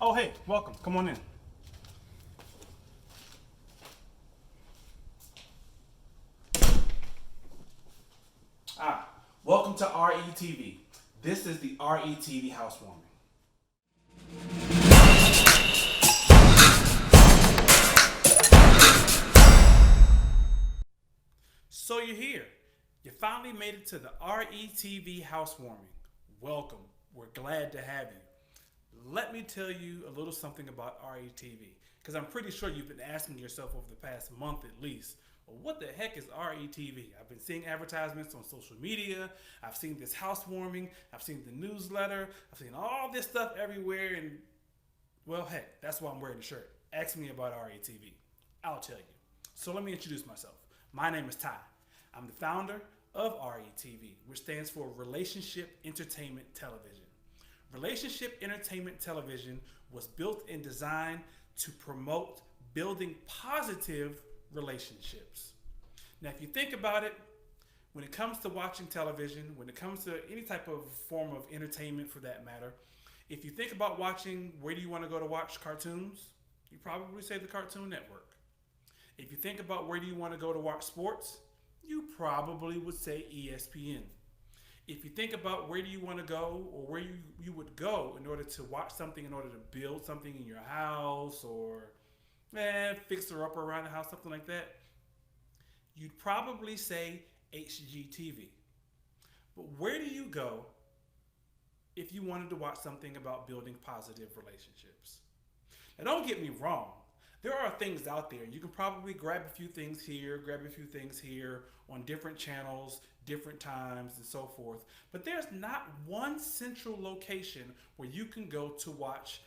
Oh, hey, welcome. Come on in. Welcome to RETV. This is the RETV Housewarming. So you're here. You finally made it to the RETV Housewarming. Welcome. We're glad to have you. Let me tell you a little something about RETV, because I'm pretty sure you've been asking yourself over the past month at least, well, what the heck is RETV? I've been seeing advertisements on social media, I've seen this housewarming, I've seen the newsletter, I've seen all this stuff everywhere, and well, heck, that's why I'm wearing the shirt. Ask me about RETV. I'll tell you. So let me introduce myself. My name is Ty. I'm the founder of RETV, which stands for Relationship Entertainment Television. Relationship Entertainment Television was built and designed to promote building positive relationships. Now, if you think about it, when it comes to watching television, when it comes to any type of form of entertainment for that matter, if you think about watching, where do you want to go to watch cartoons? You probably say the Cartoon Network. If you think about where do you want to go to watch sports, you probably would say ESPN. If you think about where do you want to go, or where you would go in order to watch something, in order to build something in your house, or fix her up around the house, something like that, you'd probably say HGTV. But where do you go if you wanted to watch something about building positive relationships? Now, don't get me wrong. There are things out there. You can probably grab a few things here, grab a few things here on different channels, different times, and so forth. But there's not one central location where you can go to watch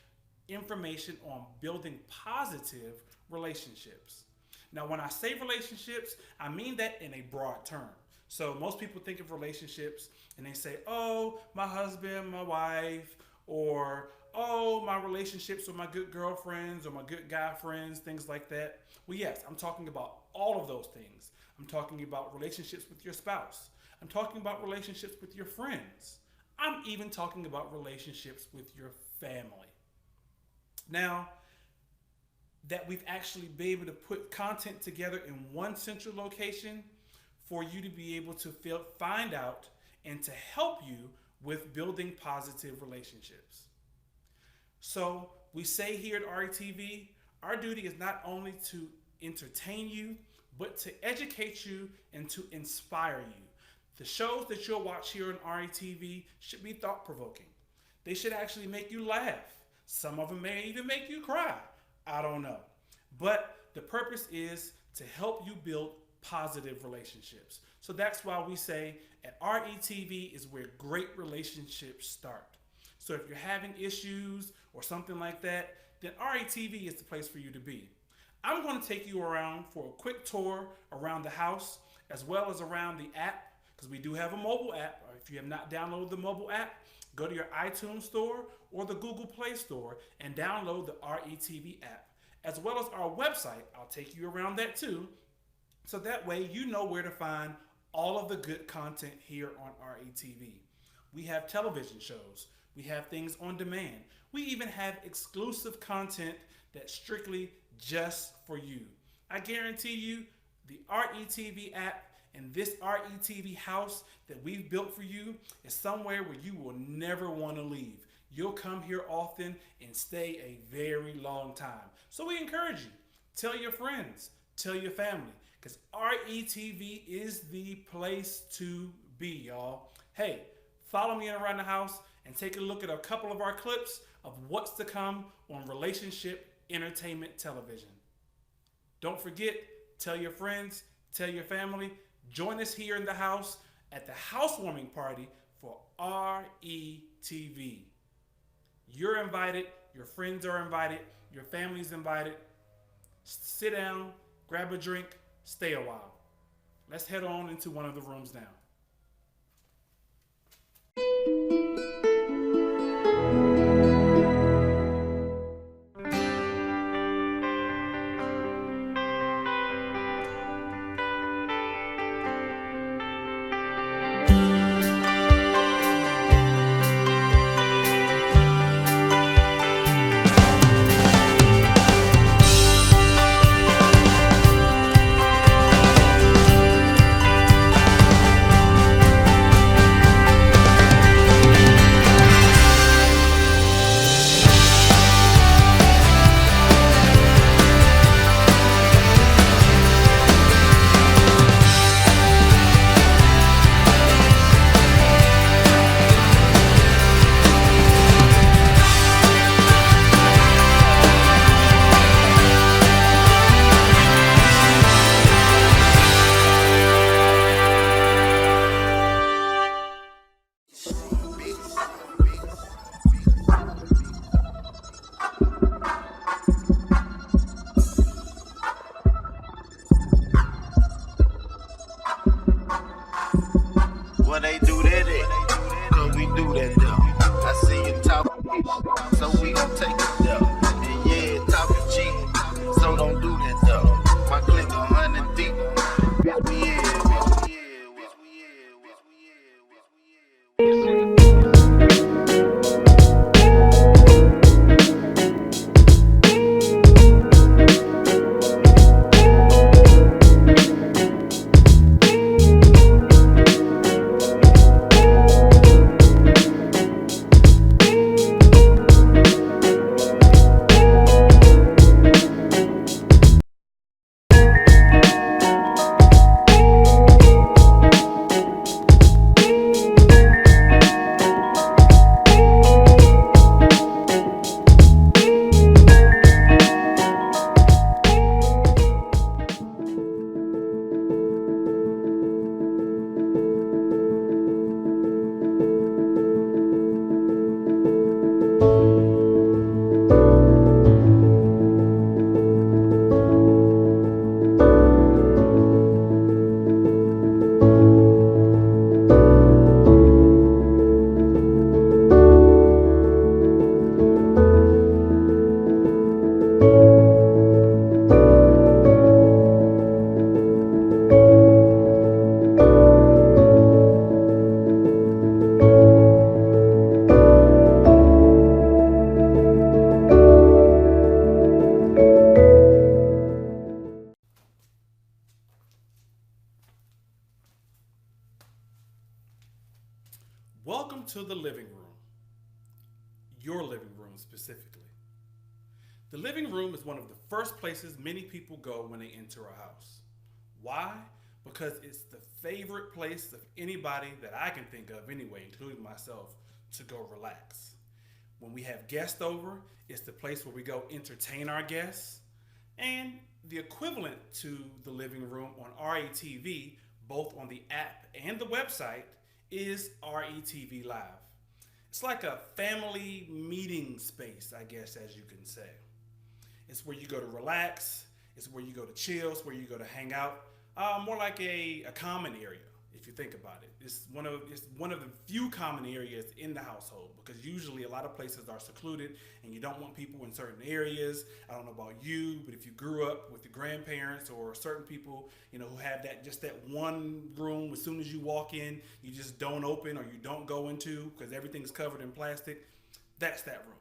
information on building positive relationships. Now, when I say relationships, I mean that in a broad term. So most people think of relationships and they say, oh, my husband, my wife, or oh, my relationships with my good girlfriends or my good guy friends, things like that. Well, yes, I'm talking about all of those things. I'm talking about relationships with your spouse. I'm talking about relationships with your friends. I'm even talking about relationships with your family. Now, that we've actually been able to put content together in one central location for you to be able to find out and to help you with building positive relationships. So we say here at RETV, our duty is not only to entertain you, but to educate you and to inspire you. The shows that you'll watch here on RETV should be thought-provoking. They should actually make you laugh. Some of them may even make you cry. I don't know. But the purpose is to help you build positive relationships. So that's why we say at RETV is where great relationships start. So if you're having issues or something like that, then RETV is the place for you to be. I'm going to take you around for a quick tour around the house, as well as around the app, because we do have a mobile app. If you have not downloaded the mobile app, go to your iTunes store or the Google Play Store and download the RETV app, as well as our website. I'll take you around that too, so that way you know where to find all of the good content here on RETV. We have television shows. We have things on demand. We even have exclusive content that's strictly just for you. I guarantee you the RETV app and this RETV house that we've built for you is somewhere where you will never want to leave. You'll come here often and stay a very long time. So we encourage you. Tell your friends, tell your family, because RETV is the place to be, y'all. Hey, follow me around the house and take a look at a couple of our clips of what's to come on relationship entertainment television. Don't forget, tell your friends, tell your family, join us here in the house at the housewarming party for RETV. You're invited, your friends are invited, your family's invited. Sit down, grab a drink, stay a while. Let's head on into one of the rooms now. Well, they do that, cause we do that though. I see you talking, so we gon' take it though. And yeah, talking cheap, so don't do that though. My click 100 deep, bitch we yeah, bitch we yeah, bitch we yeah, bitch we yeah, bitch we yeah. Welcome to the living room. Your living room specifically. The living room is one of the first places many people go when they enter a house. Why? Because it's the favorite place of anybody that I can think of anyway, including myself, to go relax. When we have guests over, it's the place where we go entertain our guests. And the equivalent to the living room on RETV, both on the app and the website, is RETV Live. It's like a family meeting space, I guess, as you can say. It's where you go to relax, it's where you go to chill, it's where you go to hang out. More like a common area, if you think about it. It's one of the few common areas in the household, because usually a lot of places are secluded and you don't want people in certain areas. I don't know about you, but if you grew up with your grandparents or certain people, who have that one room, as soon as you walk in, you just don't open or you don't go into because everything's covered in plastic, that's that room.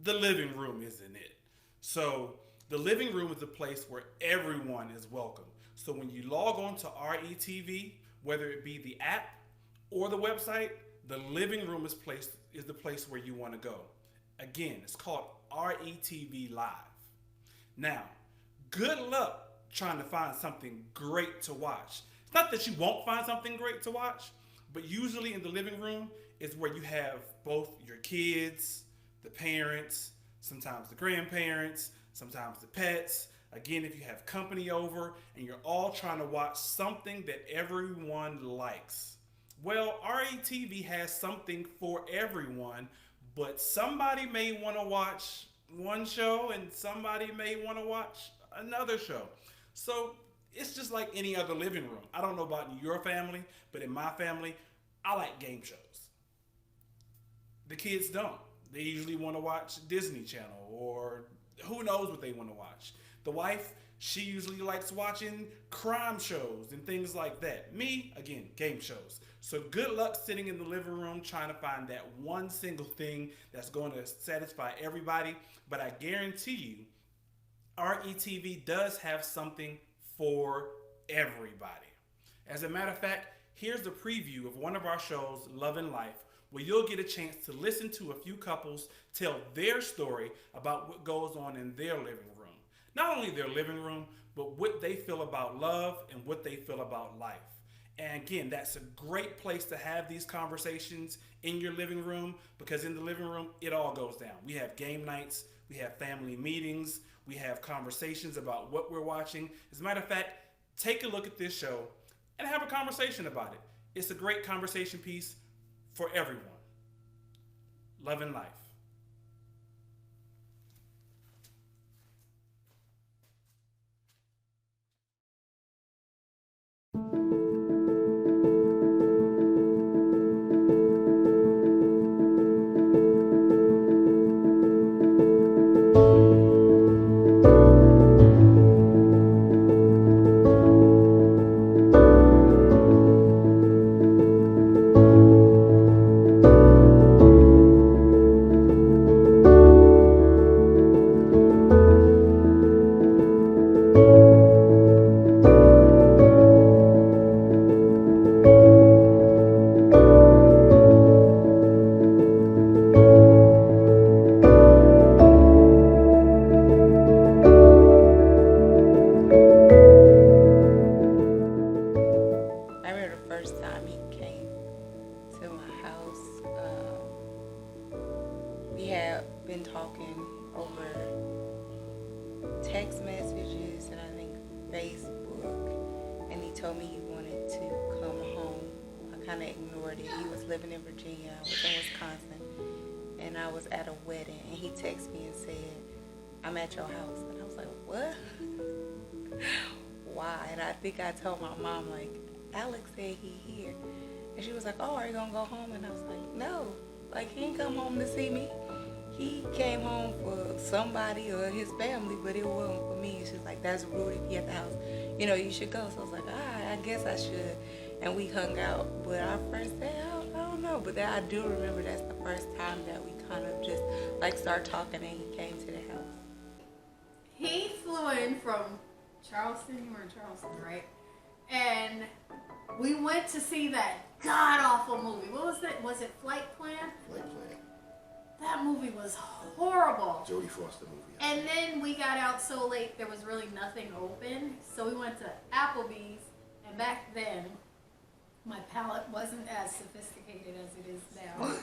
The living room isn't it. So the living room is a place where everyone is welcome. So when you log on to RETV, whether it be the app or the website, the living room is the place where you want to go. Again, it's called RETV Live. Now, good luck trying to find something great to watch. It's not that you won't find something great to watch, but usually in the living room is where you have both your kids, the parents, sometimes the grandparents, sometimes the pets. Again, if you have company over and you're all trying to watch something that everyone likes. Well, RETV has something for everyone, but somebody may want to watch one show and somebody may want to watch another show. So it's just like any other living room. I don't know about your family, but in my family, I like game shows. The kids don't. They usually want to watch Disney Channel or who knows what they want to watch. The wife, she usually likes watching crime shows and things like that. Me, again, game shows. So good luck sitting in the living room trying to find that one single thing that's going to satisfy everybody. But I guarantee you, RETV does have something for everybody. As a matter of fact, here's the preview of one of our shows, Love and Life, where you'll get a chance to listen to a few couples tell their story about what goes on in their living room. Not only their living room, but what they feel about love and what they feel about life. And again, that's a great place to have these conversations in your living room, because in the living room, it all goes down. We have game nights, we have family meetings, we have conversations about what we're watching. As a matter of fact, take a look at this show and have a conversation about it. It's a great conversation piece for everyone. Love and Life. I remember the first time he came to my house. We had been talking over text messages and I think Facebook, and he told me he wanted to come home. I kind of ignored it. He was living in Virginia, I was in Wisconsin, and I was at a wedding, and he texted me and said, "I'm at your house," and I was like, "What?" Why? And I think I told my mom, like, Alex said he here. And she was like, "Oh, are you gonna go home?" And I was like, "No, like he didn't come home to see me. He came home for somebody or his family, but it wasn't for me." She's like, "That's rude if you at the house. You know, you should go." So I was like, I guess I should. And we hung out. But our first day, I don't know. But I do remember that's the first time that we kind of just like start talking, and he came to the house. He flew in from Charleston. You were in Charleston, right? And we went to see that god-awful movie. What was it? Was it Flight Plan? Flight Plan. That movie was horrible. Jodie Foster movie. And then we got out so late, there was really nothing open. So we went to Applebee's. And back then, my palate wasn't as sophisticated as it is now.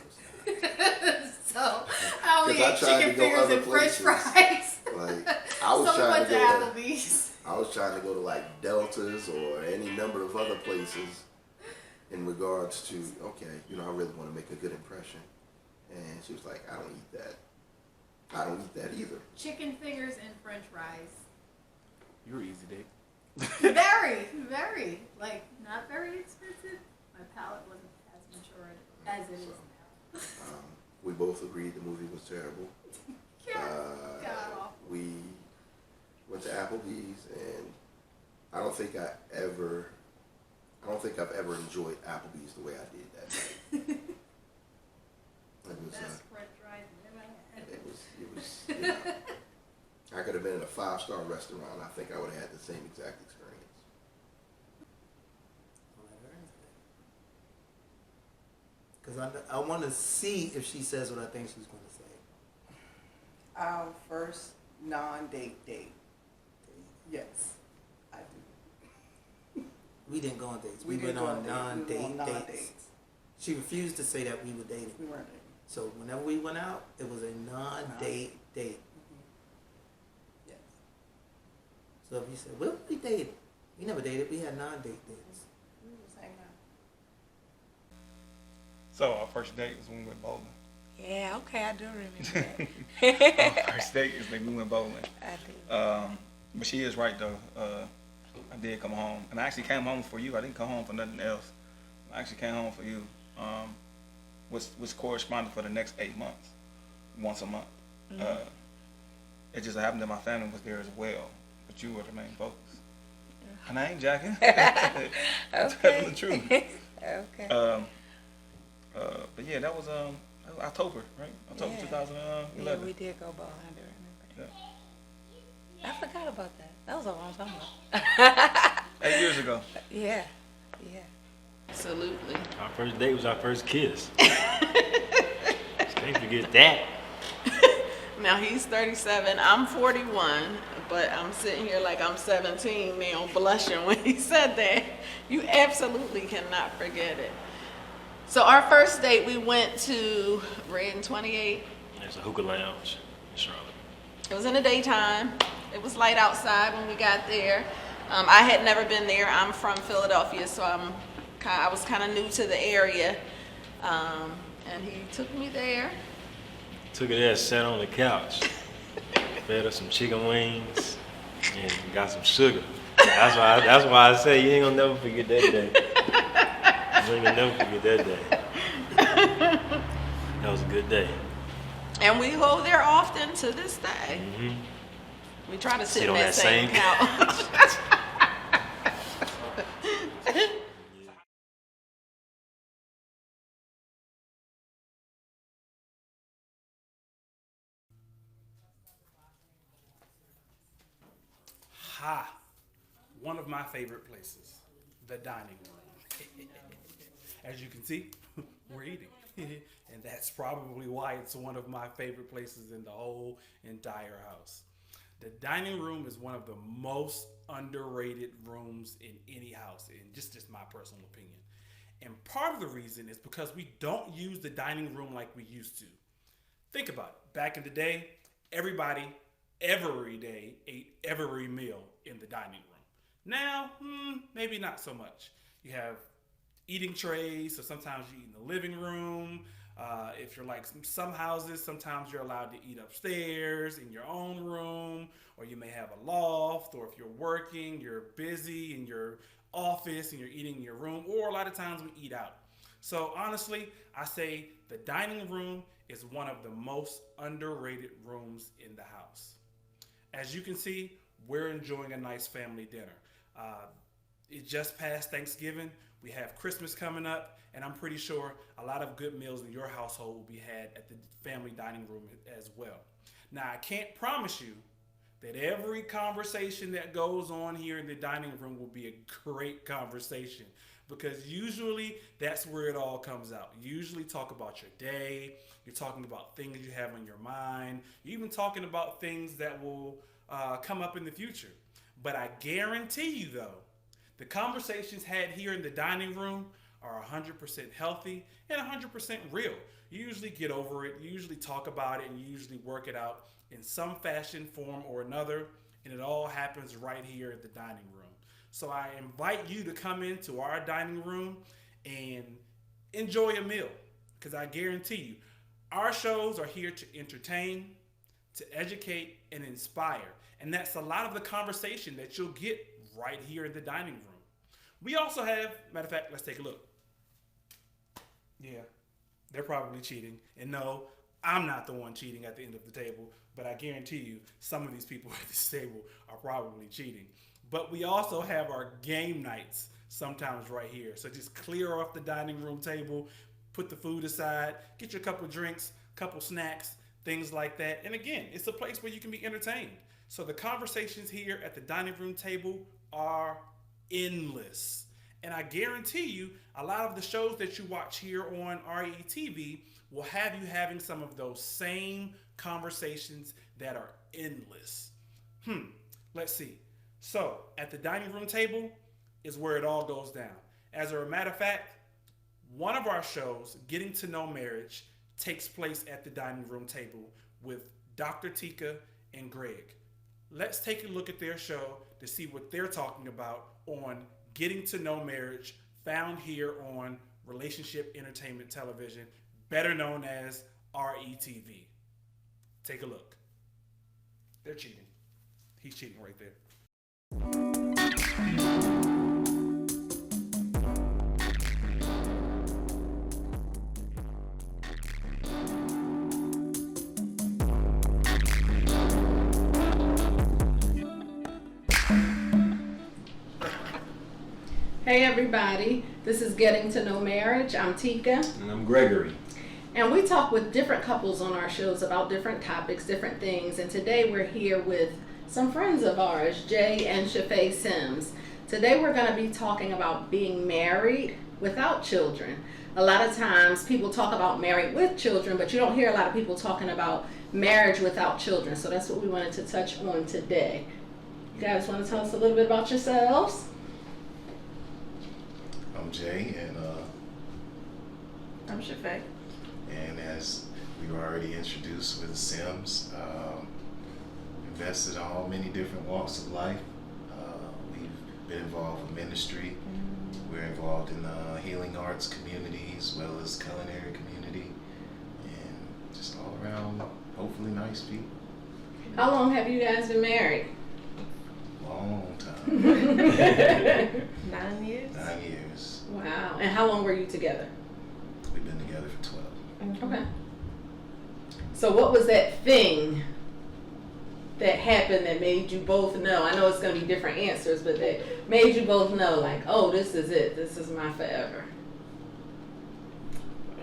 So I only ate chicken fingers and french fries. Like, I was so we trying went to to go Applebee's. I was trying to go to like Deltas or any number of other places in regards to, okay, you know, I really want to make a good impression. And she was like, "I don't eat that. I don't eat that either." Chicken fingers and french fries. You're easy, date. Very, very, like, not very expensive. My palate wasn't as mature as it is now. We both agreed the movie was terrible. God awful. We went to Applebee's, and I don't think I've ever enjoyed Applebee's the way I did that night. It was, Best french fries I've ever had. it was, you know, I could have been in a 5-star restaurant. I think I would have had the same exact experience. Because Because I want to see if she says what I think she's going to say. Our first non-date date. Yes, I do. We didn't go on dates. We We didn't went go on on dates. non-date We went on dates. non-dates. She refused to say that we were dating. We weren't dating. So whenever we went out, it was a non-date date. Yes. So if you said, well, we dated. We never dated. We had non-date dates. We was hanging out. So our first date was when we went bowling. Yeah, okay, I do remember that. Our first date is when we went bowling. I do. But she is right though. I did come home, and I actually came home for you. I didn't come home for nothing else. I actually came home for you, which corresponded for the next 8 months, once a month. It just happened that my family was there as well, but you were the main focus. And I ain't jacking. I'm telling the truth. Okay. But yeah, that was October, right? October Yeah. 2011. Yeah, we did go bowling. I do remember that. I forgot about that. That was a long time ago. 8 years ago. Yeah, yeah. Absolutely. Our first date was our first kiss. Can't forget that. Now he's 37, I'm 41, but I'm sitting here like I'm 17 now, blushing when he said that. You absolutely cannot forget it. So our first date, we went to Red and 28. There's a hookah lounge in Charlotte. It was in the daytime. It was light outside when we got there. I had never been there. I'm from Philadelphia, so I was kind of new to the area. And he took me there. Took her there, sat on the couch, fed her some chicken wings, and got some sugar. That's why I say you ain't gonna never forget that day. You ain't gonna never forget that day. That was a good day. And we go there often to this day. Mm-hmm. We try to sit Sit on on that that same same couch. Ha! One of my favorite places, the dining room. As you can see, we're eating. And that's probably why it's one of my favorite places in the whole entire house. The dining room is one of the most underrated rooms in any house, and just my personal opinion. And part of the reason is because we don't use the dining room like we used to. Think about it. Back in the day, everybody every day ate every meal in the dining room. Now, maybe not so much. You have eating trays, so sometimes you eat in the living room. If you're like some houses, sometimes you're allowed to eat upstairs in your own room, or you may have a loft, or if you're working, you're busy in your office and you're eating in your room, or a lot of times we eat out. So honestly, I say the dining room is one of the most underrated rooms in the house. As you can see, we're enjoying a nice family dinner. It just passed Thanksgiving. We have Christmas coming up, and I'm pretty sure a lot of good meals in your household will be had at the family dining room as well. Now, I can't promise you that every conversation that goes on here in the dining room will be a great conversation, because usually that's where it all comes out. You usually talk about your day, you're talking about things you have on your mind, you're even talking about things that will come up in the future. But I guarantee you though, the conversations had here in the dining room are 100% healthy and 100% real. You usually get over it, you usually talk about it, and you usually work it out in some fashion, form, or another, and it all happens right here at the dining room. So I invite you to come into our dining room and enjoy a meal, because I guarantee you, our shows are here to entertain, to educate, and inspire. And that's a lot of the conversation that you'll get right here in the dining room. We also have, matter of fact, let's take a look. Yeah, they're probably cheating. And no, I'm not the one cheating at the end of the table, but I guarantee you some of these people at this table are probably cheating. But we also have our game nights sometimes right here. So just clear off the dining room table, put the food aside, get you a couple drinks, couple snacks, things like that. And again, it's a place where you can be entertained. So the conversations here at the dining room table are endless. And I guarantee you, a lot of the shows that you watch here on RETV will have you having some of those same conversations that are endless. Let's see. So, at the dining room table is where it all goes down. As a matter of fact, one of our shows, Getting to Know Marriage, takes place at the dining room table with Dr. Tika and Greg. Let's take a look at their show to see what they're talking about on Getting to Know Marriage, found here on Relationship Entertainment Television, better known as RETV. Take a look. They're cheating. He's cheating right there. Hey everybody, this is Getting to Know Marriage. I'm Tika. And I'm Gregory. And we talk with different couples on our shows about different topics, different things. And today we're here with some friends of ours, Jay and Shafay Sims. Today we're going to be talking about being married without children. A lot of times people talk about married with children, but you don't hear a lot of people talking about marriage without children. So that's what we wanted to touch on today. You guys want to tell us a little bit about yourselves? I'm Jay, and I'm Shafay. and as we were already introduced with the Sims, invested in all many different walks of life. We've been involved with ministry. We're involved in the healing arts community as well as culinary community, and just all around, hopefully nice people. How long have you guys been married? Long time. 9 years. 9 years. Wow. And how long were you together? We've been together for 12. Okay. So what was that thing that happened that made you both know? I know it's going to be different answers, but that made you both know, like, oh, this is it. This is my forever.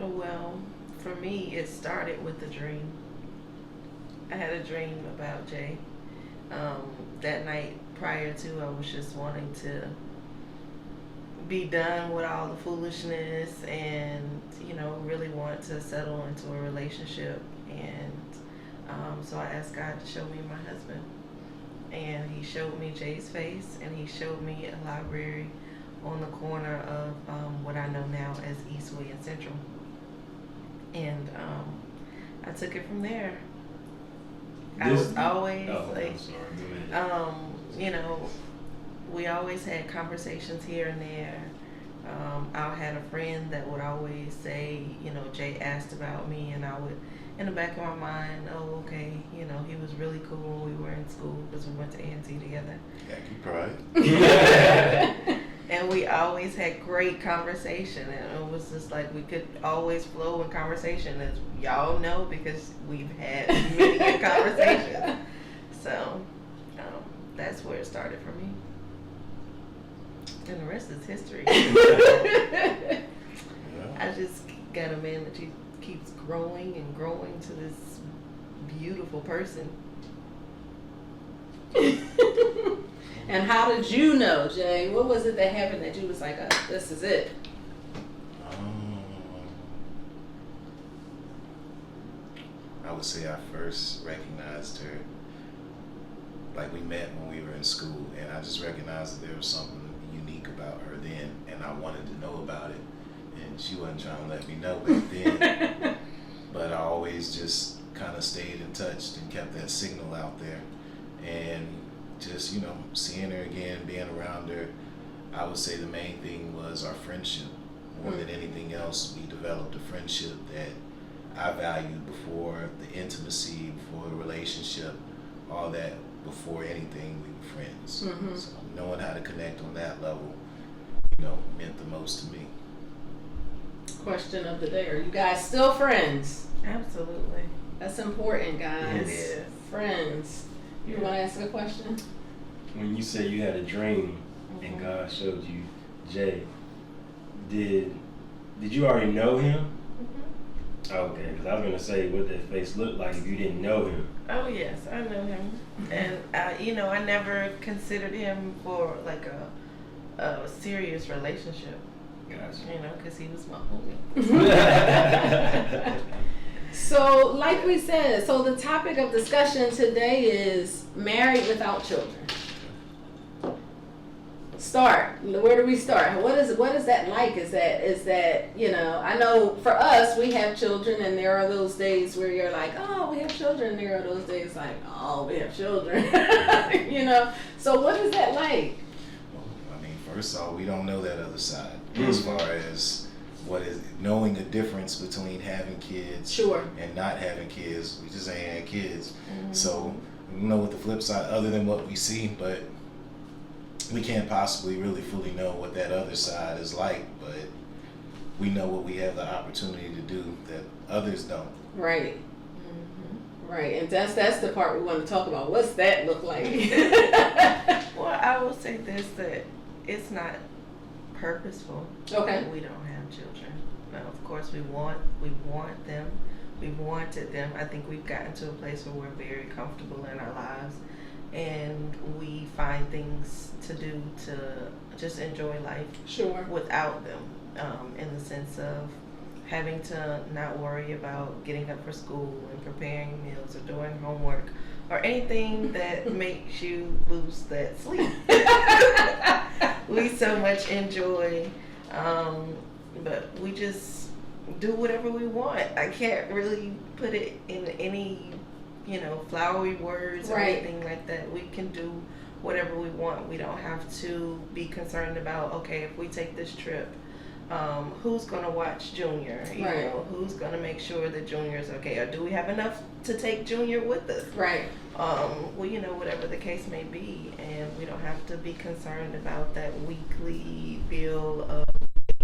Well, for me, it started with a dream. I had a dream about Jay. That night prior to, I was just wanting to be done with all the foolishness and, really want to settle into a relationship. And so I asked God to show me my husband. And he showed me Jay's face, and he showed me a library on the corner of what I know now as Eastway and Central. And I took it from there. I was always we always had conversations here and there. I had a friend that would always say, Jay asked about me, and I would, in the back of my mind, oh, okay, he was really cool when we were in school because we went to A&T together. Yeah, you cried. And we always had great conversation, and it was just like we could always flow in conversation, as y'all know, because we've had many good conversations. So that's where it started for me, and the rest is history. Yeah. I just got a man that keeps growing and growing to this beautiful person. And how did you know, Jay? What was it that happened that you was like, this is it? I would say I first recognized her, like we met when we were in school, and I just recognized that there was something unique about her then, and I wanted to know about it, and she wasn't trying to let me know back then. But I always just kind of stayed in touch and kept that signal out there, and just, seeing her again, being around her, I would say the main thing was our friendship. More than anything else, we developed a friendship that I valued before the intimacy, before the relationship, all that. Before anything, we were friends. Mm-hmm. So knowing how to connect on that level, meant the most to me. Question of the day: are you guys still friends? Absolutely. That's important, guys. It is. Friends. You want to ask a question? When you say you had a dream and God showed you Jay, did you already know him? Okay, because I was going to say what that face looked like if you didn't know him. Oh yes, I know him, and I never considered him for like a serious relationship. Gotcha. You know, because he was my homie. So, like we said, so the topic of discussion today is married without children. Start. Where do we start? What is that like? Is that you know? I know for us, we have children, and there are those days where you're like, oh, we have children. There are those days like, oh, we have children. You know. So, what is that like? I mean, first off, we don't know that other side as far as what is knowing the difference between having kids Sure. and not having kids. We just ain't had kids, so we don't know what the flip side other than what we see, but we can't possibly really fully know what that other side is like. But we know what we have the opportunity to do that others don't. Right. Right, and that's the part we want to talk about. What's that look like? Well, I will say this, that it's not purposeful. Okay. That we don't have children. Now, of course, we want them. We've wanted them. I think we've gotten to a place where we're very comfortable in our lives, and we find things to do to just enjoy life. Sure. Without them, in the sense of having to not worry about getting up for school and preparing meals or doing homework or anything that makes you lose that sleep. We so much enjoy, but we just do whatever we want. I can't really put it in any, flowery words or Right. anything like that. We can do whatever we want. We don't have to be concerned about, okay, if we take this trip, who's going to watch Junior? You Right. know, who's going to make sure that Junior is okay? Or do we have enough to take Junior with us? Right. Whatever the case may be. And we don't have to be concerned about that weekly bill of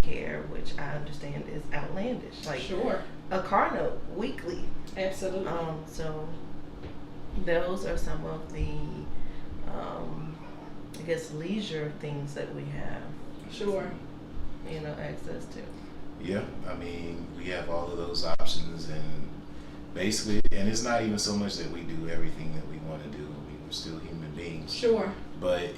care, which I understand is outlandish. Like Sure. a car note weekly. Absolutely. So those are some of the, leisure things that we have. Sure. Access to. Yeah, I mean, we have all of those options, and basically, and it's not even so much that we do everything that we want to do. We're still human beings. Sure. But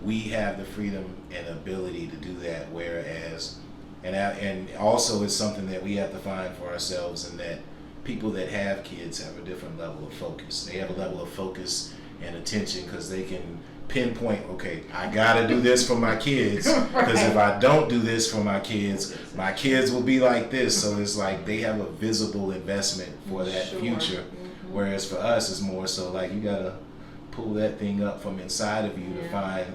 we have the freedom and ability to do that, whereas, and also it's something that we have to find for ourselves, and that people that have kids have a different level of focus. They have a level of focus and attention because they can pinpoint, okay, I gotta do this for my kids, because if I don't do this for my kids will be like this. So it's like they have a visible investment for that Sure. future, whereas for us it's more so like you gotta pull that thing up from inside of you to find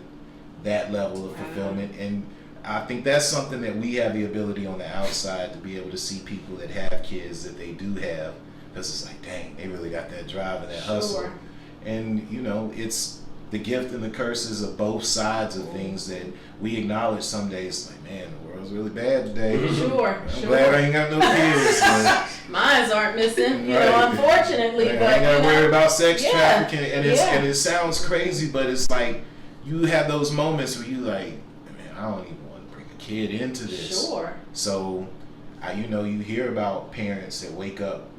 that level of fulfillment. And I think that's something that we have the ability on the outside to be able to see people that have kids that they do have, because it's like, dang, they really got that drive and that hustle. Sure. And it's the gift and the curses of both sides of things that we acknowledge some days. Like, man, the world's really bad today. Sure. I'm glad I ain't got no kids. Mines aren't missing, Right. unfortunately. I But ain't gotta worry about sex Yeah. trafficking, and it sounds crazy, but it's like you have those moments where you like, man, I don't even want to bring a kid into this. Sure. So, you hear about parents that wake up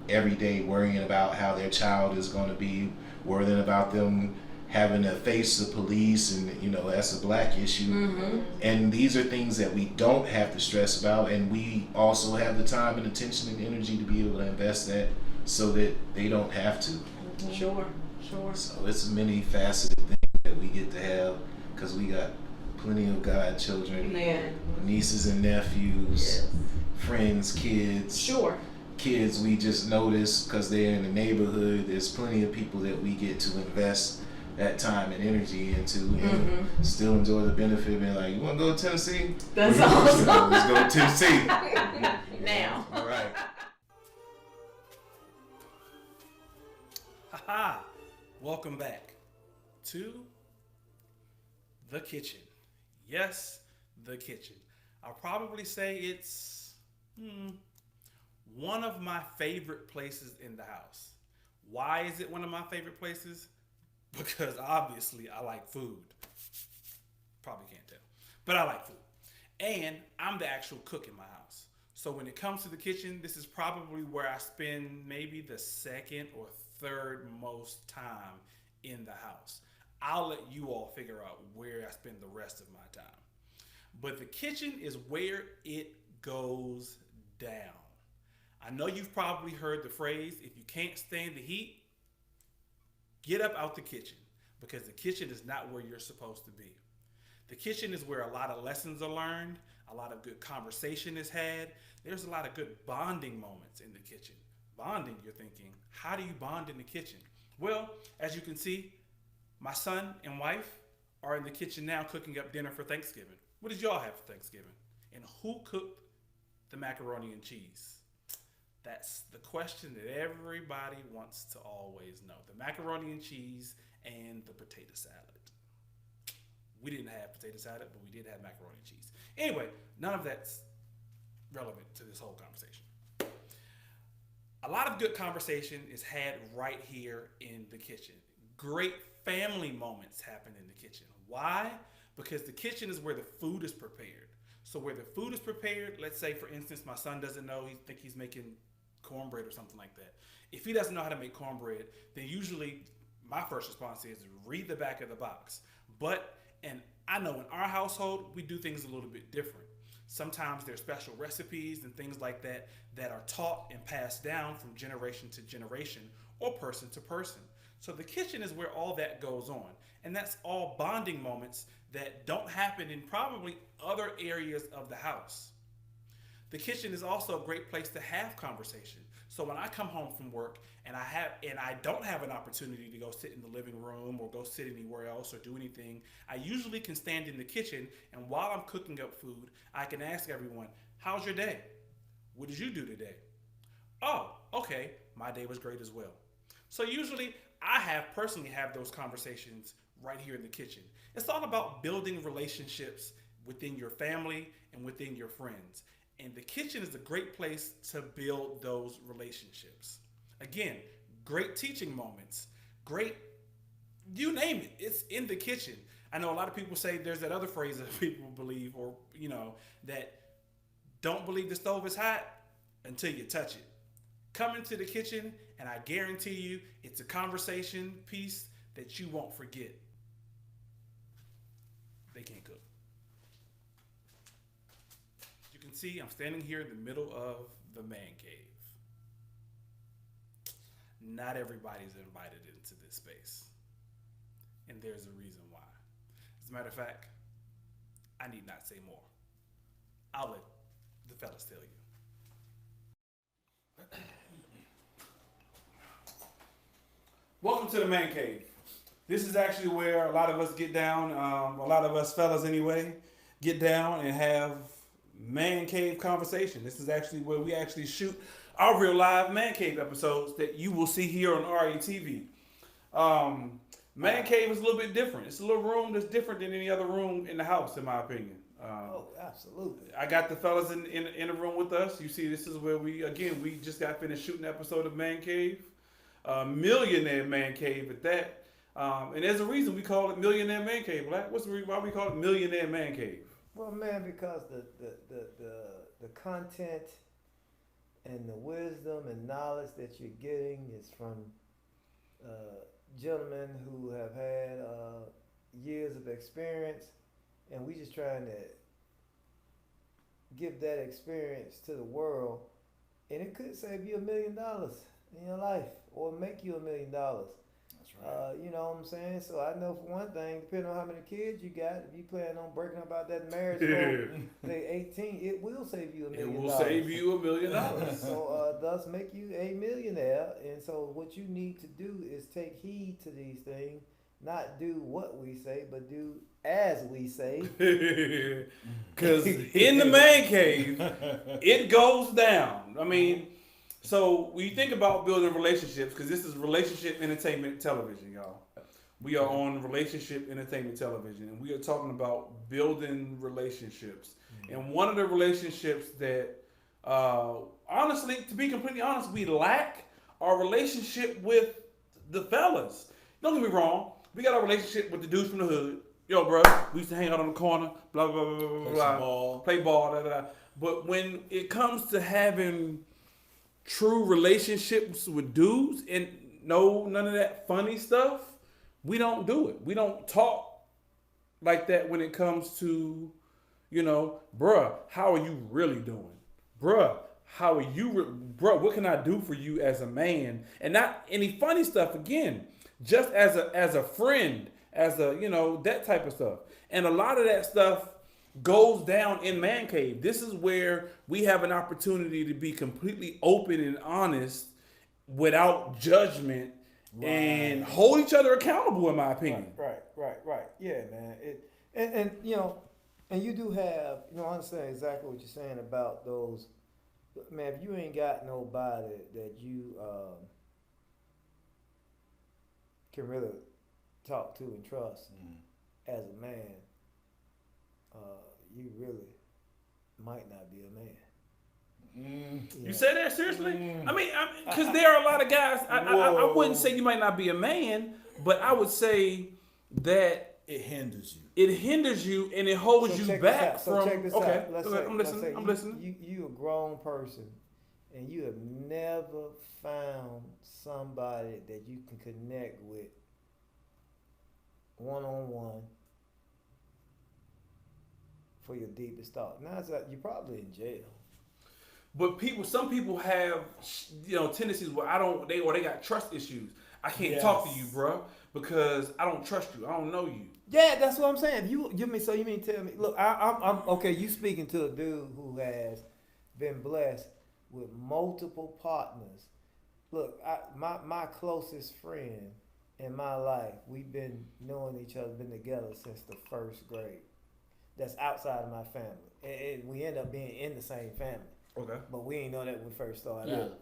every day worrying about how their child is going to be, worrying about them having to face the police, and that's a black issue. Mm-hmm. And these are things that we don't have to stress about, and we also have the time and attention and energy to be able to invest that so that they don't have to. Sure. So it's many faceted things that we get to have, because we got plenty of godchildren, Man. nieces and nephews, friends, kids. Sure. Kids we just notice because they're in the neighborhood. There's plenty of people that we get to invest that time and energy into, and still enjoy the benefit of being like, you want to go to Tennessee? That's awesome. Let's go to Tennessee. Now. All right. Haha! Welcome back to the kitchen. Yes, the kitchen. I'll probably say it's one of my favorite places in the house. Why is it one of my favorite places? Because obviously I like food. Probably can't tell. But I like food. And I'm the actual cook in my house. So when it comes to the kitchen, this is probably where I spend maybe the second or third most time in the house. I'll let you all figure out where I spend the rest of my time. But the kitchen is where it goes down. I know you've probably heard the phrase, if you can't stand the heat, get up out the kitchen, because the kitchen is not where you're supposed to be. The kitchen is where a lot of lessons are learned, a lot of good conversation is had. There's a lot of good bonding moments in the kitchen. Bonding, you're thinking, how do you bond in the kitchen? Well, as you can see, my son and wife are in the kitchen now cooking up dinner for Thanksgiving. What did y'all have for Thanksgiving? And who cooked the macaroni and cheese? That's the question that everybody wants to always know. The macaroni and cheese and the potato salad. We didn't have potato salad, but we did have macaroni and cheese. Anyway, none of that's relevant to this whole conversation. A lot of good conversation is had right here in the kitchen. Great family moments happen in the kitchen. Why? Because the kitchen is where the food is prepared. So where the food is prepared, let's say for instance, my son doesn't know, he think he's making cornbread or something like that. If he doesn't know how to make cornbread, then usually my first response is read the back of the box. And I know in our household, we do things a little bit different. Sometimes there's special recipes and things like that that are taught and passed down from generation to generation or person to person. So the kitchen is where all that goes on. And that's all bonding moments that don't happen in probably other areas of the house. The kitchen is also a great place to have conversation. So when I come home from work and I don't have an opportunity to go sit in the living room or go sit anywhere else or do anything, I usually can stand in the kitchen, and while I'm cooking up food, I can ask everyone, how's your day? What did you do today? Oh, okay, my day was great as well. So usually I personally have those conversations right here in the kitchen. It's all about building relationships within your family and within your friends. And the kitchen is a great place to build those relationships. Again, great teaching moments, great, you name it, it's in the kitchen. I know a lot of people say there's that other phrase that people believe, or, that don't believe the stove is hot until you touch it. Come into the kitchen and I guarantee you it's a conversation piece that you won't forget. They can't cook. You can see I'm standing here in the middle of the man cave. Not everybody's invited into this space. And there's a reason why. As a matter of fact, I need not say more. I'll let the fellas tell you. Welcome to the man cave. This is actually where a lot of us get down, a lot of us fellas anyway, get down and have man cave conversation. This is actually where we actually shoot our real live man cave episodes that you will see here on RETV. Man cave is a little bit different. It's a little room that's different than any other room in the house, in my opinion. Absolutely. I got the fellas in the room with us. You see, this is where we just got finished shooting an episode of Man Cave. Millionaire M.A.N cave at that. And there's a reason we call it Millionaire M.A.N cave. What's the reason why we call it Millionaire M.A.N cave? Well, man, because the content and the wisdom and knowledge that you're getting is from gentlemen who have had years of experience, and we just trying to give that experience to the world, and it could save you $1 million in your life or make you $1 million. That's right. You know what I'm saying? So I know for one thing, depending on how many kids you got, if you plan on breaking up about that marriage from say 18, it will save you $1 million. It will save you $1 million. So thus make you a millionaire. And so what you need to do is take heed to these things, not do what we say, but do as we say. Because in the man cave, it goes down. I mean, so when you think about building relationships, because this is relationship entertainment television, y'all. We are on relationship entertainment television, and we are talking about building relationships. And one of the relationships that, honestly, to be completely honest, we lack our relationship with the fellas. Don't get me wrong. We got our relationship with the dudes from the hood. Yo, bro, we used to hang out on the corner, blah, blah, blah, blah, blah. Play ball, da, da, da. But when it comes to having true relationships with dudes and none of that funny stuff, We don't do it. We don't talk like that when it comes to, bruh, how are you really doing? Bruh, how are you, bruh, what can I do for you as a man? And not any funny stuff again, just as a friend, as a, that type of stuff. And a lot of that stuff goes down in Man Cave. This is where we have an opportunity to be completely open and honest without judgment and hold each other accountable, in my opinion. Right. Yeah, man. And and you do have, I understand exactly what you're saying about those. Man, if you ain't got nobody that you can really talk to and trust as a man, you really might not be a man. You say that seriously? I mean, because there are a lot of guys. I wouldn't say you might not be a man, but I would say that it hinders you. It hinders you, and it holds you back from. Check this okay, out. Let's say I'm listening. You a grown person, and you have never found somebody that you can connect with one-on-one for your deepest thought. Now you're probably in jail. But some people have, tendencies where they got trust issues. I can't talk to you, bro, because I don't trust you. I don't know you. Yeah, that's what I'm saying. You mean to tell me? Look, I'm okay. You speaking to a dude who has been blessed with multiple partners. Look, my closest friend in my life, we've been knowing each other, been together since the first grade. That's outside of my family, and we end up being in the same family. Okay. But we ain't know that when we first started out.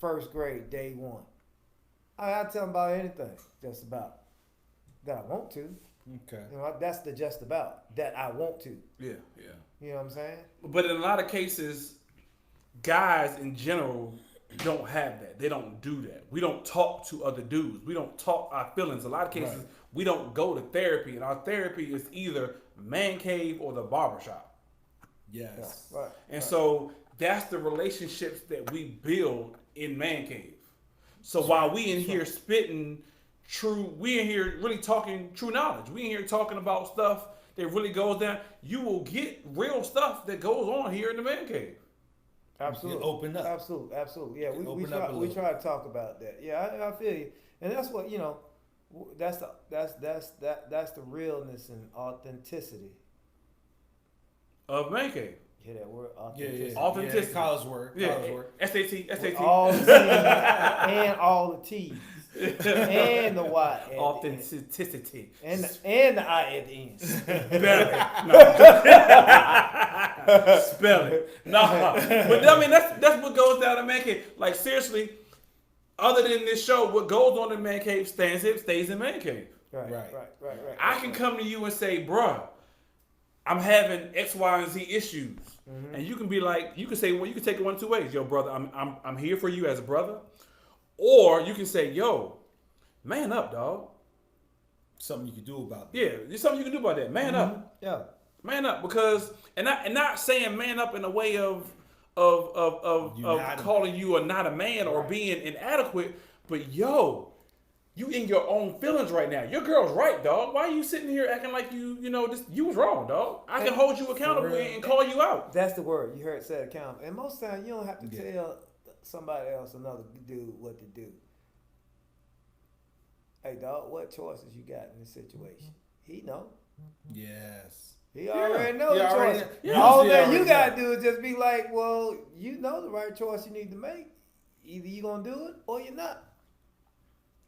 First grade, day one. I tell them about anything, just about, that I want to. Okay. That's the just about, that I want to. Yeah. You know what I'm saying? But in a lot of cases, guys in general don't have that. They don't do that. We don't talk to other dudes. We don't talk our feelings. A lot of cases, we don't go to therapy, and our therapy is either man cave or the barbershop. Yes. Yeah, right. And so that's the relationships that we build in Man Cave. So while we in here spitting we in here really talking true knowledge. We in here talking about stuff that really goes down. You will get real stuff that goes on here in the Man Cave. Absolutely. Open up. Absolutely. Yeah, we try to talk about that. Yeah, I feel you. And that's what, that's the realness and authenticity of Man Cave. Hear that word? Authenticity. Yeah. Authenticity. Yeah, college word. SAT. With all the C's and all the T's. And the Y. Authenticity. And the I at the end. Spell it. No. But I mean, that's what goes down in Man Cave. Like, seriously, other than this show, what goes on in Man Cave stays in Man Cave. Right. I can come to you and say, bruh, I'm having X, Y, and Z issues. Mm-hmm. And you can be like, you can say, well, you can take it one of two ways. Yo, brother, I'm here for you as a brother. Or you can say, yo, man up, dog. Something you can do about that. Yeah, there's something you can do about that. Man up. Yeah. Man up, because and not saying man up in a way of calling you a not a man or being inadequate, but yo, you in your own feelings right now. Your girl's right, dog. Why are you sitting here acting like you was wrong, dog? I can hold you accountable and call you out. That's the word. You heard said accountable. And most times you don't have to tell somebody else, another dude, what to do. Hey, dog, what choices you got in this situation? He know. Yes. He already knows the choice. All that you got to do is just be like, well, you know the right choice you need to make. Either you going to do it or you're not.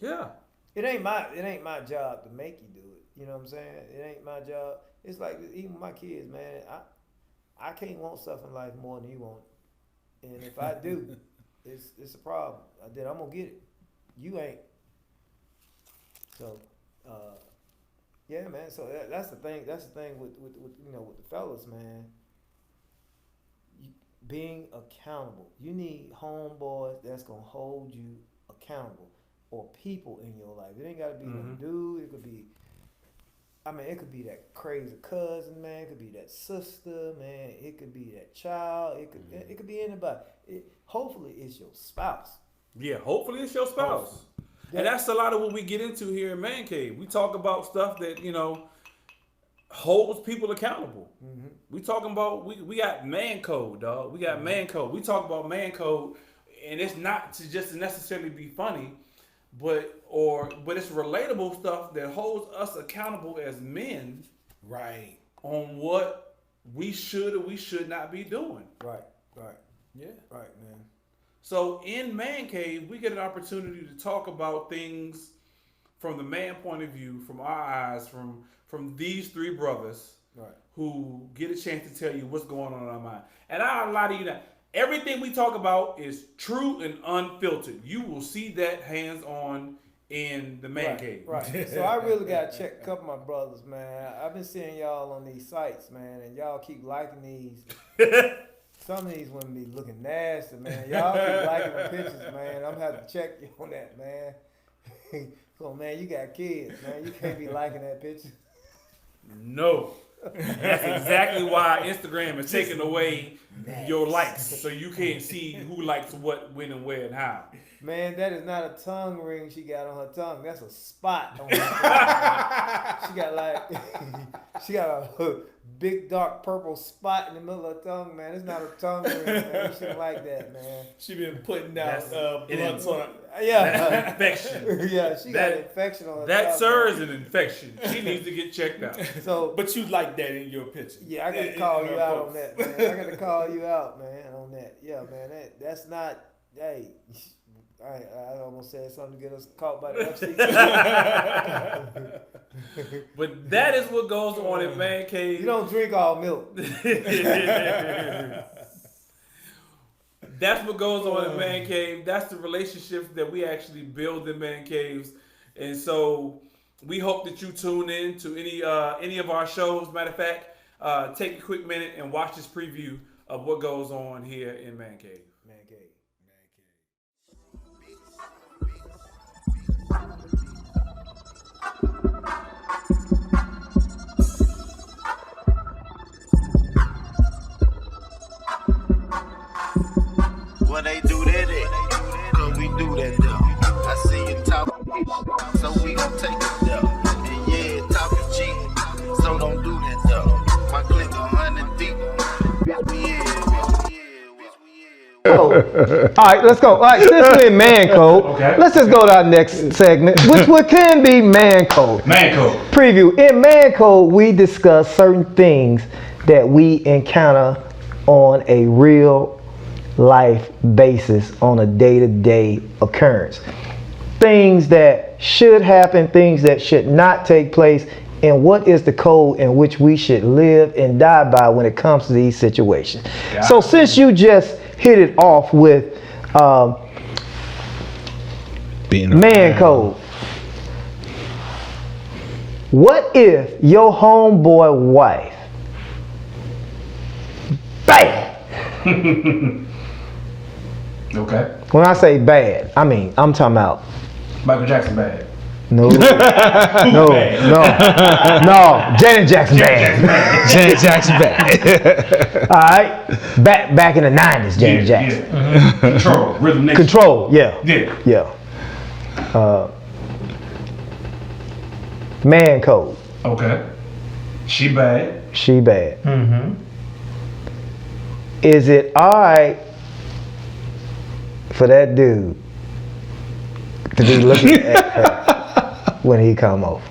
Yeah. It ain't my job to make you do it. You know what I'm saying? It ain't my job. It's like even my kids, man. I can't want stuff in life more than you want it. And if I do, it's a problem. Then I'm gonna get it. You ain't. So, yeah, man. So that's the thing. That's the thing with the fellas, man. Being accountable. You need homeboys that's gonna hold you accountable. Or people in your life. It ain't gotta be no dude. It could be, it could be that crazy cousin, man. It could be that sister, man. It could be that child. It could be anybody. Hopefully it's your spouse. Yeah, hopefully it's your spouse. And that's a lot of what we get into here in Man Cave. We talk about stuff that, holds people accountable. Mm-hmm. We talking about, we got man code, dog. We got man code. We talk about man code, and it's not to just necessarily be funny, but it's relatable stuff that holds us accountable as men, Right. on what we should or we should not be doing. Right. Yeah. Right, man. So in Man Cave, we get an opportunity to talk about things from the man point of view, from our eyes, from these three brothers, Right. who get a chance to tell you what's going on in our mind. And I'll lie to you now, everything we talk about is true and unfiltered. You will see that hands-on in the Man Cave. Right. So I really got to check a couple of my brothers, man. I've been seeing y'all on these sites, man, and y'all keep liking these. Some of these women be looking nasty, man. Y'all keep liking the pictures, man. I'm having to check you on that, man. Come on, man, you got kids, man. You can't be liking that picture. No. That's exactly why Instagram is taking away your likes, so you can't see who likes what, when, and where, and how. Man, that is not a tongue ring she got on her tongue. That's a spot on her tongue. She got a big dark purple spot in the middle of her tongue, man. It's not a tongue ring, man. You shouldn't like that, man. She been putting out blunts on. Yeah. Infection. Yeah, she got an infection on her tongue. That, sir, is an infection. She needs to get checked out. So, But you like that in your picture. yeah, I got to call you out on that, man. I got to call you out, man, on that. Yeah, man, that's not, hey, I almost said something to get us caught by the FCC. But that is what goes on in Man Cave. You don't drink all milk. That's what goes on in Man Cave. That's the relationships that we actually build in Man Caves. And so we hope that you tune in to any of our shows. Matter of fact, take a quick minute and watch this preview of what goes on here in Man Cave. Man Cave. What they do that at? Cause we do that though. I see you talking, so we gon' take it though. And yeah, talking cheap, so don't do that though. My click 100 deep. Bitch, we All right, let's go. All right, since we're in Man Code, let's just go to our next segment, which can be Man Code. Man Code. Preview. In Man Code, we discuss certain things that we encounter on a real life basis, on a day-to-day occurrence. Things that should happen, things that should not take place, and what is the code in which we should live and die by when it comes to these situations. So since you just hit it off with Man Code, what if your homeboy wife bad? Okay. When I say bad, I mean I'm talking about Michael Jackson bad. no, Janet Jackson bad. Janet Jackson bad. All right, back in the 90s, Janet Jackson. Yeah. Control, Rhythm Nation. Control, yeah. Man Code. Okay. She bad. She bad. Mm-hmm. Is it alright for that dude to be looking at her when he come over?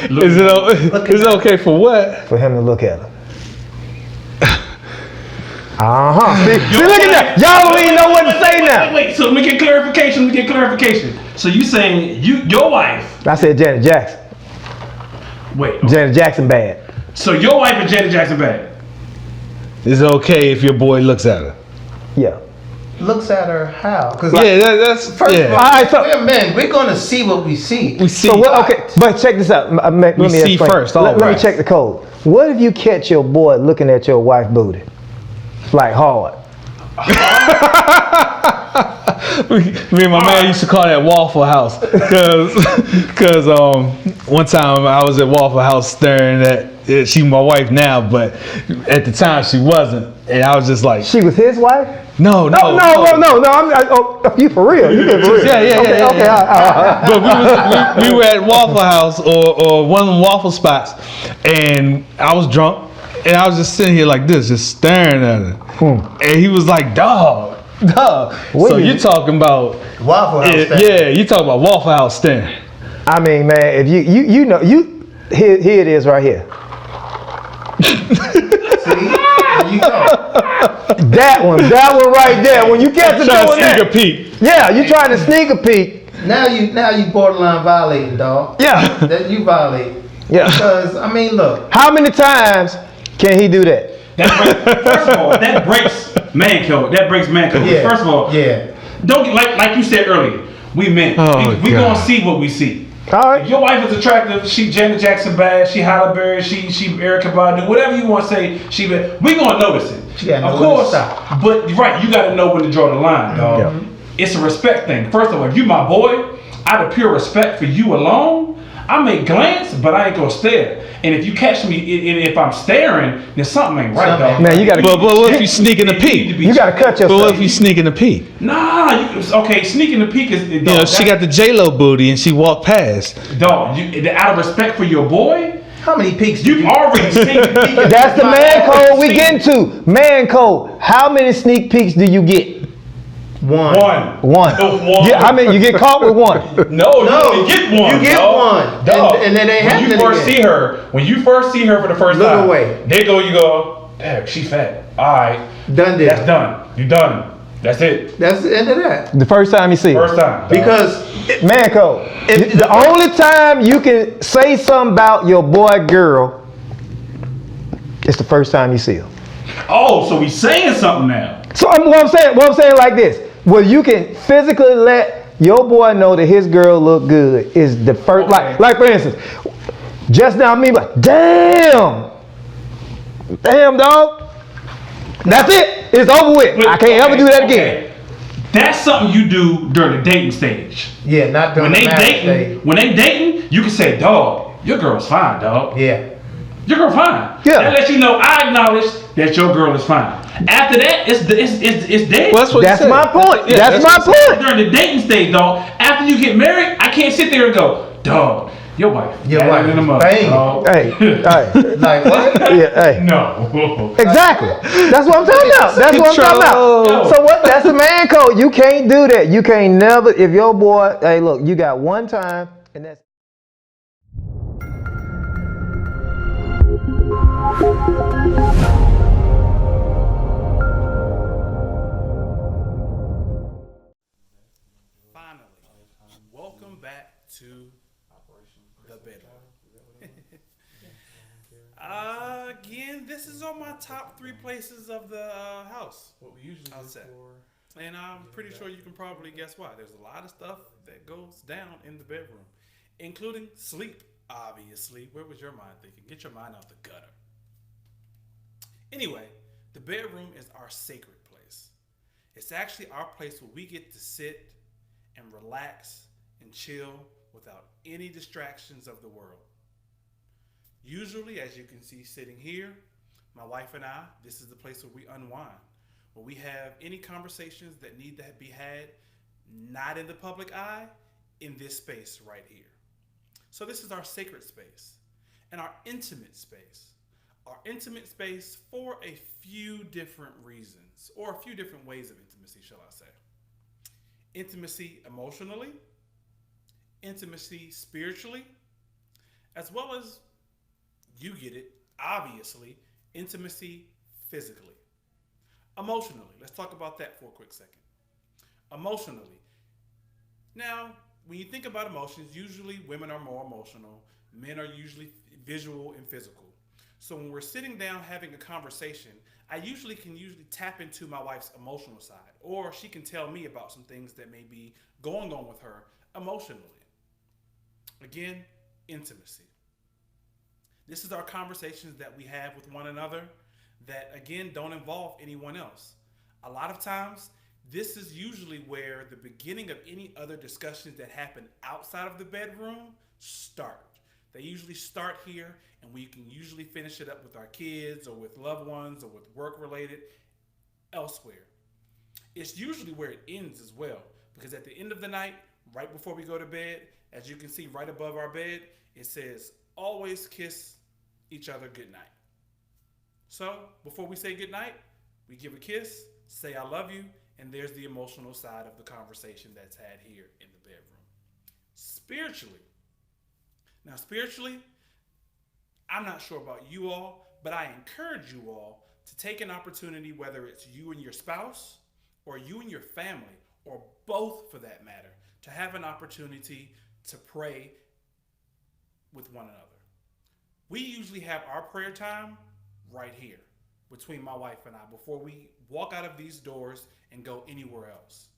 Is it okay for what? For him to look at her. See, look at that. Y'all don't even know what to say now. Wait, so let me get clarification. So you saying your wife? I said Janet Jackson. Wait. Okay. Janet Jackson bad. So your wife and Janet Jackson bad? Is it okay if your boy looks at her? Yeah. Looks at her how? Because that's first of all, all right, so we're men. We're gonna see what we see. We see. So what? Okay, but check this out. Let me see explain. first. Let me check the code. What if you catch your boy looking at your wife booty, like hard? Me and my man used to call that Waffle House, cause one time I was at Waffle House staring at she my wife now, but at the time she wasn't. And I was just like, She was his wife? no. I'm you for real? You been for real? Yeah. Okay, all right. But we were at Waffle House or one of them waffle spots, and I was drunk, and I was just sitting here like this, just staring at her. And he was like, dog. So you're talking about Waffle House stand. Yeah, you talking about Waffle House stand. I mean, man, if you know, here it is right here. See? There you go. That one right there. When you get to doing that, sneak a peek. Yeah, you trying to sneak a peek. Now you borderline violating, dog. Yeah. That you violate. Yeah. Because I mean, look. How many times can he do that? First of all, that breaks man code. That breaks man code. Yeah. First of all, don't get like you said earlier. We men. We gonna see what we see. All right. If your wife is attractive, she Janet Jackson bad, she Halle Berry, she Erykah Badu, whatever you want to say, we gonna notice it. Of course, but right, you gotta know when to draw the line, dog. Yeah. It's a respect thing. First of all, if you my boy, out of pure respect for you alone, I may glance, but I ain't gonna stare. And if you catch me, and if I'm staring, then something ain't right, dog. Man, you gotta. But what if you sneaking a peek? You gotta cut yourself. But what if you sneaking a peek? Nah, okay, sneaking the peek is. Dog, You know, she got the J-Lo booty and she walked past. Dog, out of respect for your boy. How many peeks? You've already seen the peek. That's the man code we getting to. Man code. How many sneak peeks do you get? One. Yeah, I mean, you get caught with one. No, you only get one. You get dog. one. Dog. And then they when you first see her for the first Look time, away. you go, damn, she fat. All right. Done deal. That's done. You done. That's it. That's the end of that. The first time you see her. First time. Dog. Because man code. The only time you can say something about your boy girl is the first time you see her. Oh, so we saying something now. So what I'm saying like this. Well, you can physically let your boy know that his girl look good is the first, like for instance, just now me like, damn dog, that's it, it's over with. I can't ever do that again. That's something you do during the dating stage. Yeah, not during when the they dating. stage. When they dating, you can say, dog, your girl's fine, dog. Yeah. Your girl fine. Yeah. That lets you know I acknowledge that your girl is fine. After that, it's dead. Well, that's my point. Yeah, that's my point. During the dating stage, dog. After you get married, I can't sit there and go, dog, your wife. Your wife in the is mother. banging. Dog. Hey. Like what? Yeah, hey. No. Exactly. That's what I'm talking about. That's what I'm talking about. So what? That's the man code. You can't do that. You can't never. If your boy, hey, look, you got one time, and that's. Finally, welcome back to the bedroom. Again, this is on my top 3 places of the house. What we usually I'll do say. for And I'm pretty sure you can probably guess why. There's a lot of stuff that goes down in the bedroom, including sleep, obviously. Where was your mind thinking? Get your mind out the gutter. Anyway, the bedroom is our sacred place. It's actually our place where we get to sit and relax and chill without any distractions of the world. Usually, as you can see sitting here, my wife and I, this is the place where we unwind, where we have any conversations that need to be had, not in the public eye, in this space right here. So this is our sacred space and our intimate space. Our intimate space for a few different reasons, or a few different ways of intimacy, shall I say. Intimacy emotionally, intimacy spiritually, as well as, you get it, obviously, intimacy physically. Emotionally, let's talk about that for a quick second. Emotionally. Now, when you think about emotions, usually women are more emotional, men are usually visual and physical. So when we're sitting down having a conversation, I can tap into my wife's emotional side, or she can tell me about some things that may be going on with her emotionally. Again, intimacy. This is our conversations that we have with one another that, again, don't involve anyone else. A lot of times, this is usually where the beginning of any other discussions that happen outside of the bedroom start. They usually start here, and we can usually finish it up with our kids or with loved ones or with work related elsewhere. It's usually where it ends as well, because at the end of the night, right before we go to bed, as you can see right above our bed, it says, always kiss each other goodnight. So before we say goodnight, we give a kiss, say I love you, and there's the emotional side of the conversation that's had here in the bedroom. Spiritually. Now, spiritually, I'm not sure about you all, but I encourage you all to take an opportunity, whether it's you and your spouse or you and your family, or both for that matter, to have an opportunity to pray with one another. We usually have our prayer time right here between my wife and I before we walk out of these doors and go anywhere else.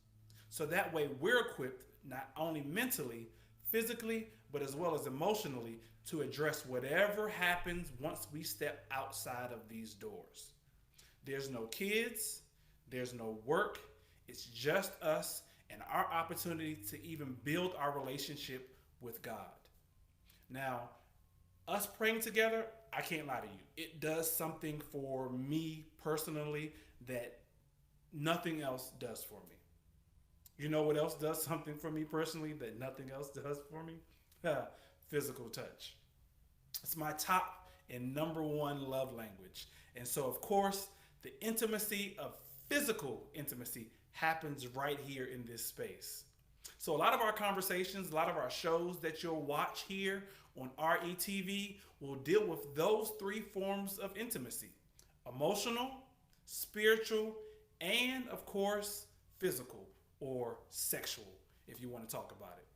So that way we're equipped not only mentally, physically, but as well as emotionally to address whatever happens once we step outside of these doors. There's no kids, there's no work, it's just us and our opportunity to even build our relationship with God. Now, us praying together, I can't lie to you, it does something for me personally that nothing else does for me. You know what else does something for me personally that nothing else does for me? Physical touch. It's my top and number one love language. And so, of course, the intimacy of physical intimacy happens right here in this space. So a lot of our conversations, a lot of our shows that you'll watch here on RETV will deal with those three forms of intimacy: emotional, spiritual, and of course, physical or sexual, if you want to talk about it.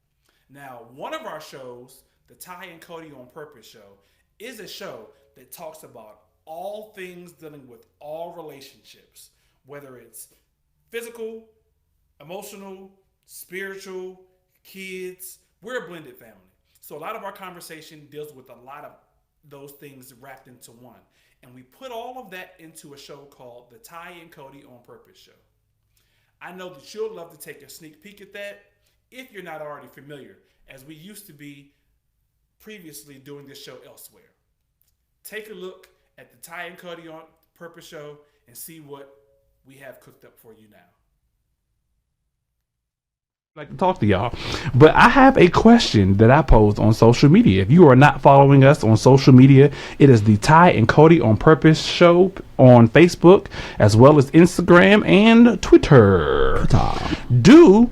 Now, one of our shows, the Ty and Cody on Purpose show, is a show that talks about all things dealing with all relationships, whether it's physical, emotional, spiritual, kids. We're a blended family. So a lot of our conversation deals with a lot of those things wrapped into one. And we put all of that into a show called the Ty and Cody on Purpose show. I know that you'll love to take a sneak peek at that if you're not already familiar, as we used to be previously doing this show elsewhere. Take a look at the Ty and Cody on Purpose show and see what we have cooked up for you now. Like to talk to y'all, but I have a question that I posed on social media. If you are not following us on social media, it is the Ty and Cody on Purpose show on Facebook, as well as Instagram and Twitter. Do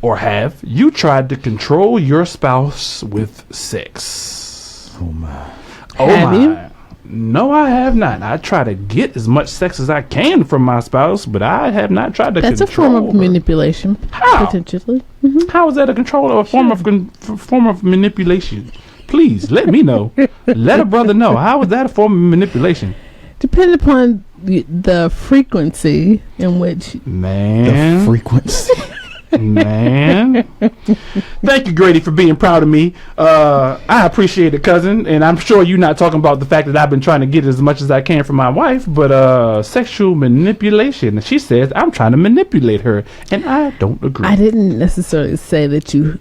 or have you tried to control your spouse with sex? Oh my. Oh Have my. you? No, I have not. I try to get as much sex as I can from my spouse, but I have not tried to That's a control form of her. manipulation. How? Potentially. How is that a control or a form of manipulation? Please let me know. Let a brother know. How is that a form of manipulation? Depending upon the frequency in which. Man. The frequency. Man. Thank you, Grady, for being proud of me. I appreciate it, cousin. And I'm sure you're not talking about the fact that I've been trying to get as much as I can from my wife, but sexual manipulation. She says I'm trying to manipulate her, and I don't agree. I didn't necessarily say that you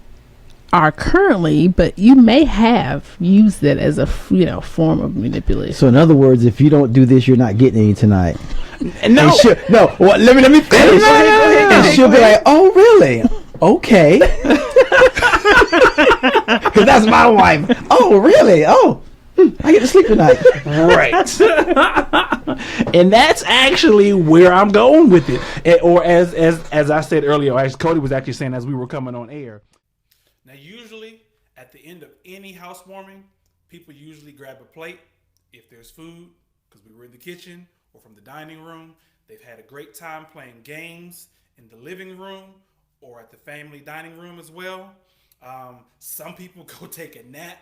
are currently, but you may have used it as a form of manipulation. So in other words, if you don't do this, you're not getting any tonight. No, Well, let me finish. Go ahead, and she'll be like, "Oh, really? Okay." Because that's my wife. Oh, really? Oh, I get to sleep tonight. Right. And that's actually where I'm going with it. Or as I said earlier, as Cody was actually saying as we were coming on air. Now, usually at the end of any housewarming, people usually grab a plate if there's food, because we were in the kitchen or from the dining room. They've had a great time playing games in the living room or at the family dining room as well. Some people go take a nap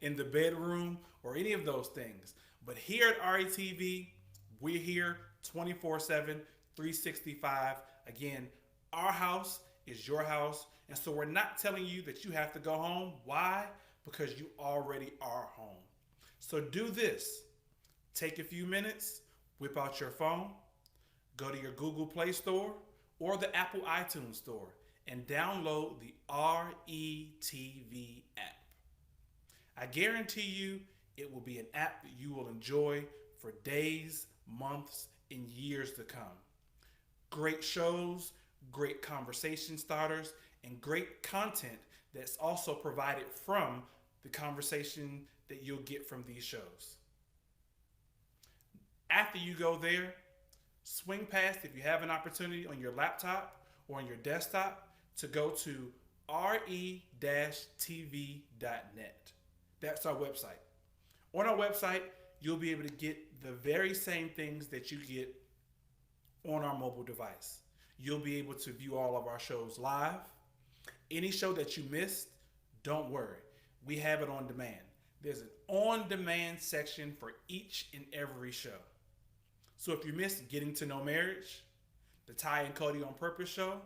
in the bedroom or any of those things. But here at RETV, we're here 24/7, 365. Again, our house is your house. And so we're not telling you that you have to go home. Why? Because you already are home. So do this. Take a few minutes, whip out your phone, go to your Google Play Store or the Apple iTunes Store and download the RETV app. I guarantee you it will be an app that you will enjoy for days, months, and years to come. Great shows, great conversation starters, and great content that's also provided from the conversation that you'll get from these shows. After you go there, swing past, if you have an opportunity on your laptop or on your desktop, to go to re-tv.net. That's our website. On our website, you'll be able to get the very same things that you get on our mobile device. You'll be able to view all of our shows live. Any show that you missed, don't worry. We have it on demand. There's an on-demand section for each and every show. So if you missed Getting to Know Marriage, the Ty and Cody on Purpose show,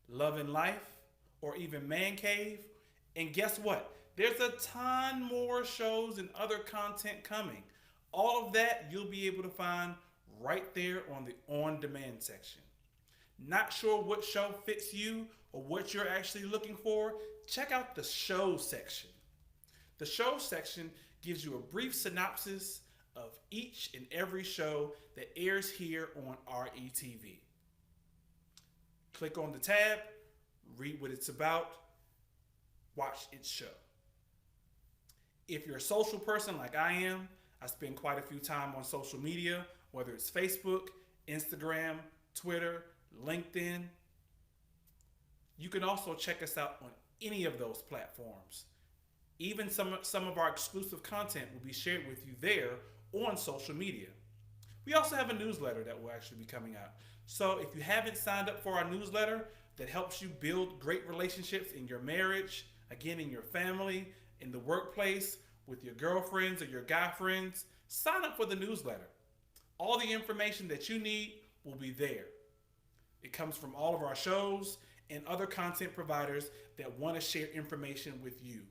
Love and Life, or even Man Cave, and guess what? There's a ton more shows and other content coming. All of that you'll be able to find right there on the on-demand section. Not sure what show fits you or what you're actually looking for? Check out the show section. The show section gives you a brief synopsis of each and every show that airs here on RETV. Click on the tab, read what it's about, watch its show. If you're a social person like I am, I spend quite a few time on social media, whether it's Facebook, Instagram, Twitter, LinkedIn. You can also check us out on any of those platforms. Even some of our exclusive content will be shared with you there on social media. We also have a newsletter that will actually be coming out. So if you haven't signed up for our newsletter that helps you build great relationships in your marriage, again, in your family, in the workplace, with your girlfriends or your guy friends, sign up for the newsletter. All the information that you need will be there. It comes from all of our shows and other content providers that want to share information with you.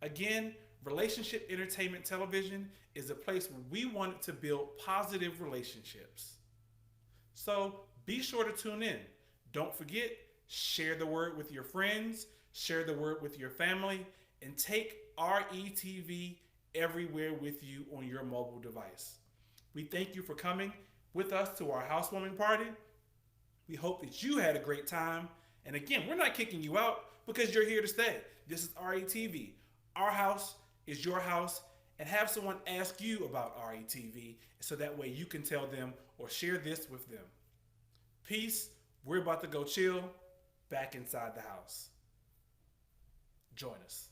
Again, Relationship Entertainment Television is a place where we want to build positive relationships. So be sure to tune in. Don't forget, share the word with your friends, share the word with your family, and take RETV everywhere with you on your mobile device. We thank you for coming with us to our housewarming party. We hope that you had a great time. And again, we're not kicking you out because you're here to stay. This is RETV. Our house is your house, and have someone ask you about RETV so that way you can tell them or share this with them. Peace. We're about to go chill back inside the house. Join us.